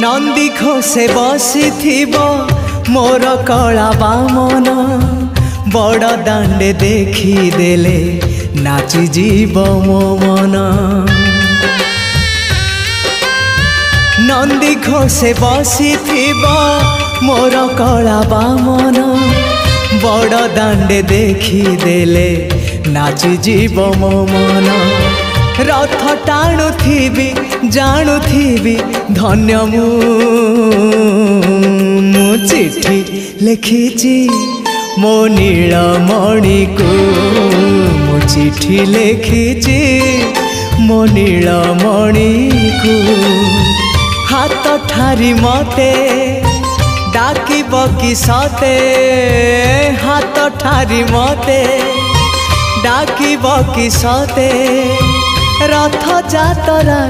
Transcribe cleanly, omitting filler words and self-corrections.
नंदी घोषे बसी मोर कला बामन बड़ दांडे देखी देले नाची जीव मो मन। नंदी घोषे बसी मोर कला बामन बड़ दांडे देखी देले नाची जीव मो मन। रथ टाणुथिबी जाणुथिबी धन्य मु चिट्ठी लिखिची मो नीलमणि को मु चिट्ठी लिखिची मो नीलमणि को। हाथ ठारी मते डाकिब कि सते हाथ ठारी मते डाकिब कि सते रथ जातरा।